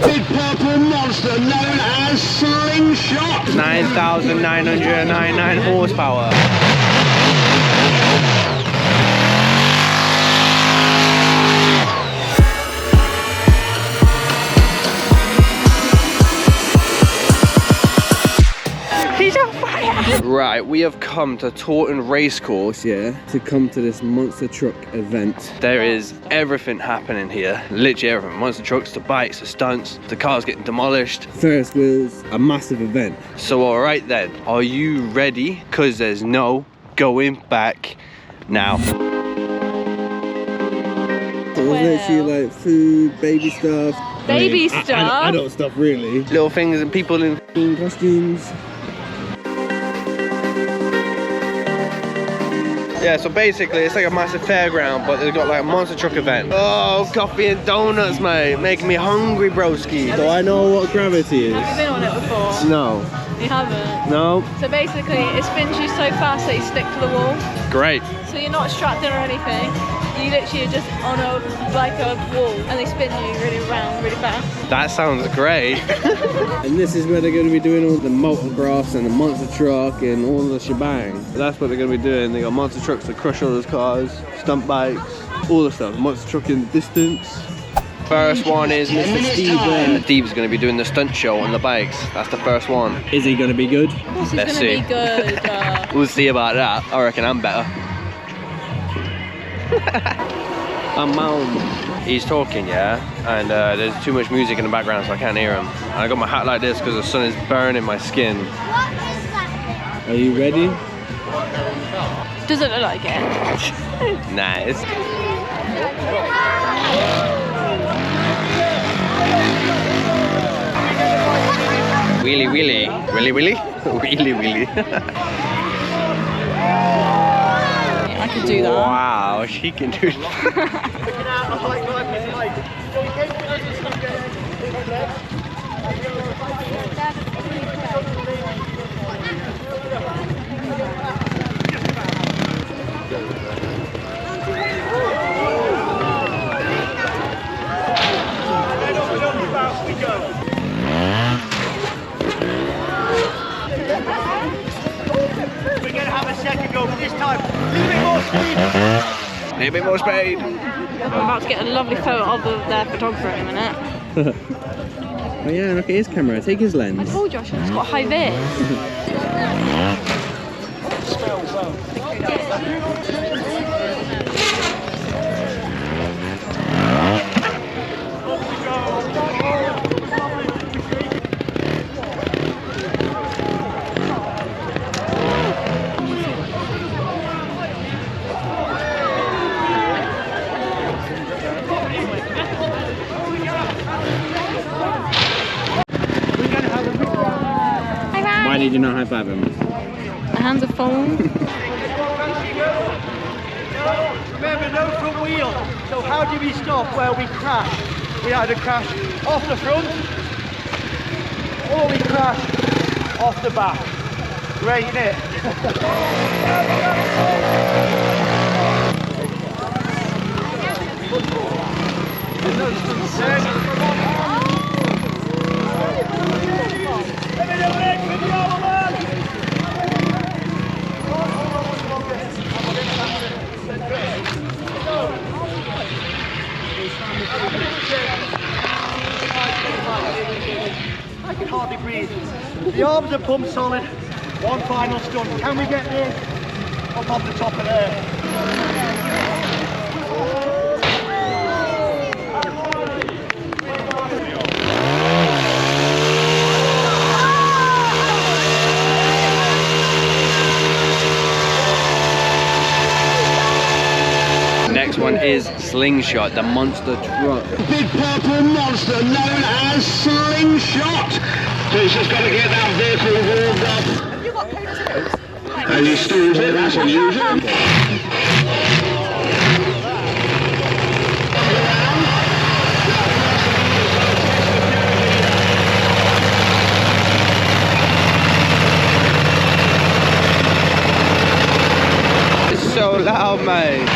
big purple monster known as Slingshot. 9,999 horsepower. Right, we have come to Taunton Racecourse, yeah, to come to this monster truck event. There is everything happening here, literally everything. Monster trucks, the bikes, the stunts, the cars getting demolished. Ferris wheels, a massive event. So all right then, are you ready? Because there's no going back now. So it's literally like food, baby stuff. Baby stuff? Adult stuff really. Little things and people in costumes. Yeah, so basically it's like a massive fairground, but they've got like a monster truck event. Oh, coffee and donuts, mate. Making me hungry, broski. Do I know what gravity is? Have you been on it before? No. You haven't? No. So basically it spins you so fast that you stick to the wall. Great. So you're not strapped in or anything. You literally are just on a wall and they spin you really around really fast. That sounds great. And this is where they're going to be doing all the motocross and the monster truck and all the shebang. So that's what they're going to be doing. They got monster trucks to crush all those cars, stunt bikes, all the stuff. Monster truck in the distance. First one is Mr. Steven. Steve's going to be doing the stunt show on the bikes. That's the first one. Is he going to be good? Of course he's going to be good. We'll see about that. I reckon I'm better. He's talking, yeah, and there's too much music in the background so I can't hear him. And I got my hat like this because the sun is burning my skin. What is that? Are you ready? Doesn't look like it. Nice. Wheelie wheelie. Wheelie wheelie? Wheelie wheelie. I could do that. Wow, she can do that. We're going to have a second go, but this time, a little bit more speed. A little bit more speed. I'm about to get a lovely photo of their photographer in a minute. Oh yeah, look at his camera. Take his I lens. told you, it's got high vis. Why did you not high five him? My hands are full. Remember, no front wheel. So how do we stop where we crash? We either crash off the front or we crash off the back. Great, isn't it? I can hardly breathe. The arms are pumped solid. One final stunt. Can we get this up off the top of there? Next one is Slingshot, the monster truck. Big purple monster known as Slingshot. So he's just got to get that vehicle warmed up. Have you got cables? And he steals it, that's unusual. It's so loud, mate.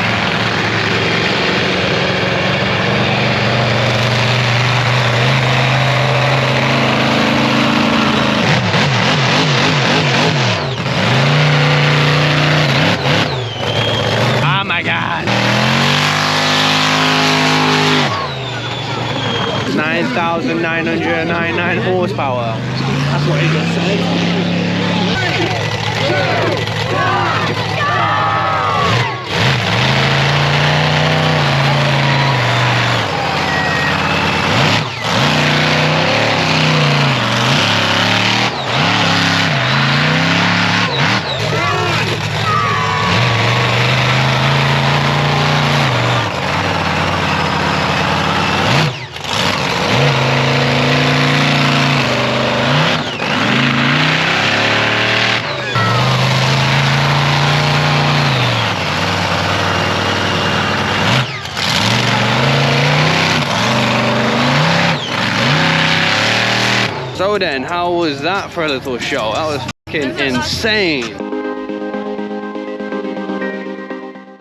1,999 horsepower. That's what he just said. So then, how was that for a little show? That was fucking insane.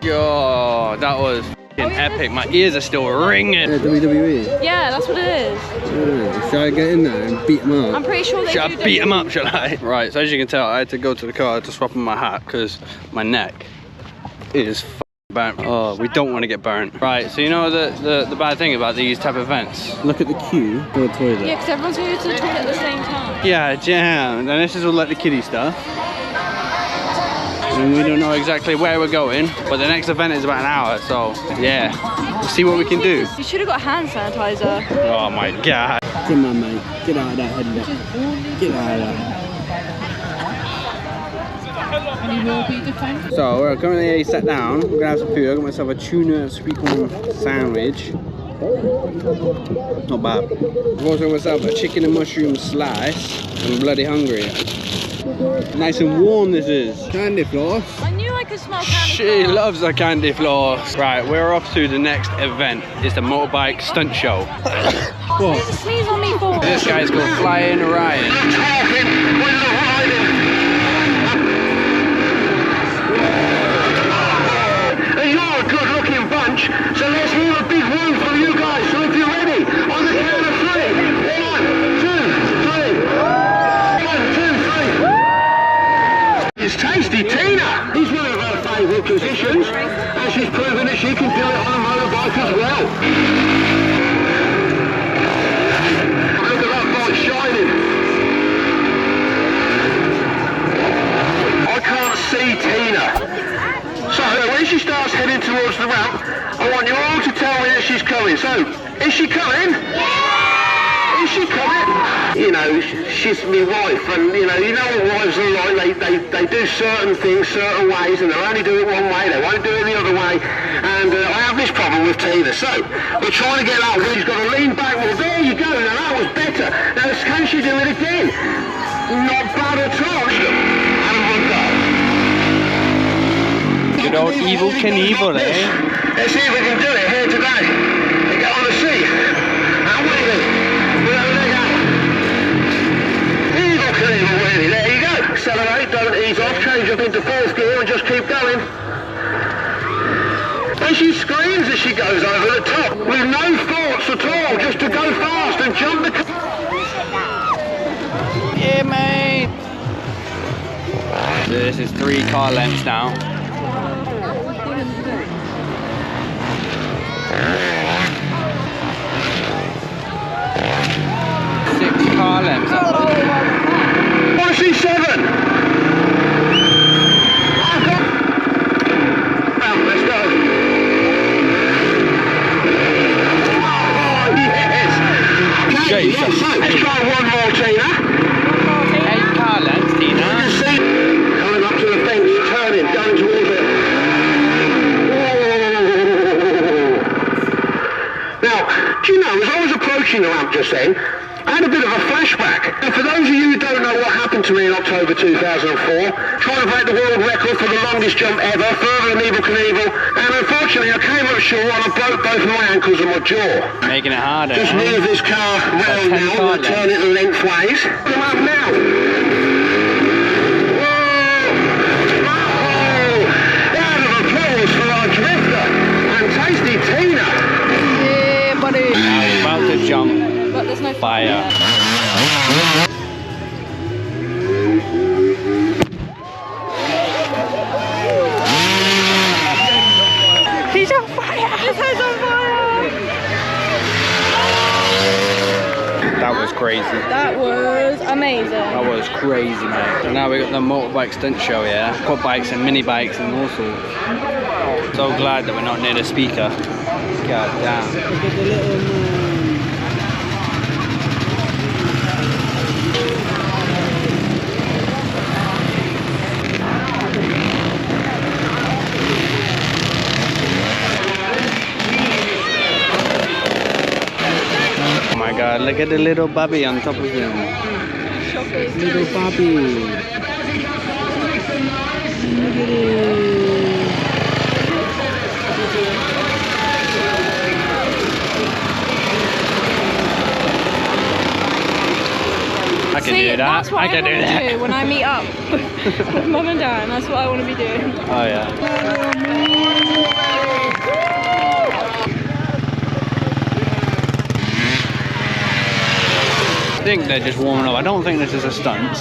Yo, that was fucking epic. My ears are still ringing. Yeah, WWE. Yeah, that's what it is. Yeah, shall I get in there and beat them up? I'm pretty sure they Should do I beat him up, should I? Right, so as you can tell, I had to go to the car to swap in my hat because my neck is burnt. Oh, we don't want to get burnt. Right, so you know the bad thing about these type of events? Look at the queue for the toilet. Yeah, because everyone's going to the toilet at the same time. Yeah, jam. And this is all like the kiddie stuff. And we don't know exactly where we're going, but the next event is about an hour, so yeah. See what we can do. You should have got hand sanitizer. Oh my god. Come on, mate. Get out of that headnet. Get out of that. So we're currently sat down. We're gonna have some food. I got myself a tuna sweet corn sandwich. Not bad. I've also got myself a chicken and mushroom slice. I'm bloody hungry. Nice and warm this is. Candy floss. I knew I could smell candy. She loves the candy floss. Right, we're off to the next event. It's the motorbike stunt show. What? There's a sneeze on me for. This guy's called Flying Ryan. You're a good looking bunch, so let's hear a big woo from you guys. So if you're ready, on the count of 3. 1, 2, 3. 1, 2, 3. It's Tasty Tina. He's one of her favourite positions, and she's proven that she can do it on a motorbike as well. Look at that light shining. I can't see Tina. So when she starts heading towards the ramp, I want you all to tell me that she's coming. So, is she coming? Yeah! Is she coming? You know, she's my wife, and you know what wives are like. They do certain things certain ways, and they'll only do it one way. They won't do it the other way. And I have this problem with Tina. So we're trying to get that where she's got to lean back. Well, there you go. Now that was better. Now can she do it again? Not bad at all. And one go. Good old Evil Knievel, eh? Let's see if we can do it here today. We get on the seat. And wheelie. With our leg out. Evil Knievel wheelie. There you go. Accelerate, don't ease off. Change up into 4th gear and just keep going. And she screams as she goes over the top. With no thoughts at all. Just to go fast and jump the car. Yeah, mate. This is 3 car lengths now. 6 car lengths. I want to see 7. Let's go. Oh, yes. Jesus. Let's try one more, Tina. 8 car lengths, Tina. Coming up to the fence, turning, going towards it. Now, do you know, as I was approaching the ramp just then, I had a bit of a flashback. And for those of you who don't know what happened to me in October 2004, trying to break the world record for the longest jump ever, further than Evil Knievel, and unfortunately I came up short and I broke both my ankles and my jaw. Making it harder. Just move this car round now and turn it lengthways. Come up now. Round of applause for our drifter and Tasty Tina. Yeah, buddy. Now we're about to jump. But there's no Fire. He's on fire! His head's on fire! crazy. That was amazing. That was crazy, mate. And now we got the motorbike stunt show, yeah? Quad bikes and mini bikes and all sorts. So glad that we're not near the speaker. God damn. Look at the little Oh my god, look at the little Bobby on top of him. little puppy. Look at it. I can See, do that. that's what I can do want to that. do when I meet up with Mum and Dad. That's what I want to be doing. Oh yeah. I think they're just warming up. I don't think this is a stunt.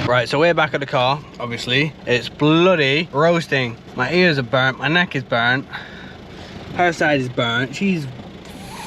Right, so we're back at the car, obviously. It's bloody roasting. My ears are burnt, my neck is burnt. Her side is burnt. She's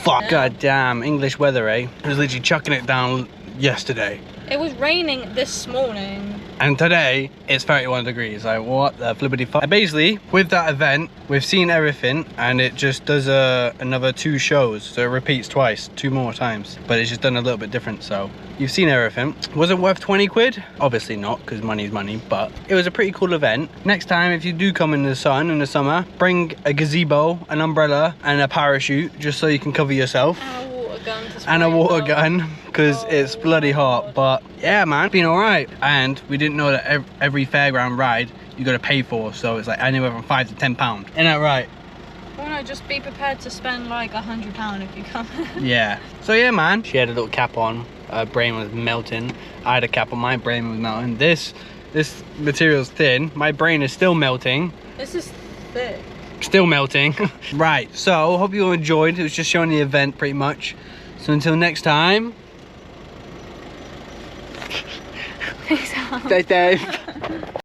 fuck. God damn, English weather, eh? It was literally chucking it down yesterday. It was raining this morning. And today, it's 31 degrees. Like, what the flippity fuck? Basically, with that event, we've seen everything, and it just does another 2 shows. So it repeats twice, 2 more times. But it's just done a little bit different, so. You've seen everything. Was it worth 20 quid? Obviously not, because money's money, but it was a pretty cool event. Next time, if you do come in the sun in the summer, bring a gazebo, an umbrella, and a parachute, just so you can cover yourself. And a water gun to spray And a water well. gun, because it's bloody hot. But yeah, man, been all right. And we didn't know that every fairground ride you got to pay for, so it's like anywhere from £5 to £10. Isn't that right? Well, no, just be prepared to spend like £100 if you come. Yeah. So yeah, man. She had a little cap on. Her brain was melting. I had a cap on, my brain was melting. This material's thin. My brain is still melting. This is thick. Still melting. Right, so hope you all enjoyed. It was just showing the event pretty much. So until next time. Peace out. Stay safe.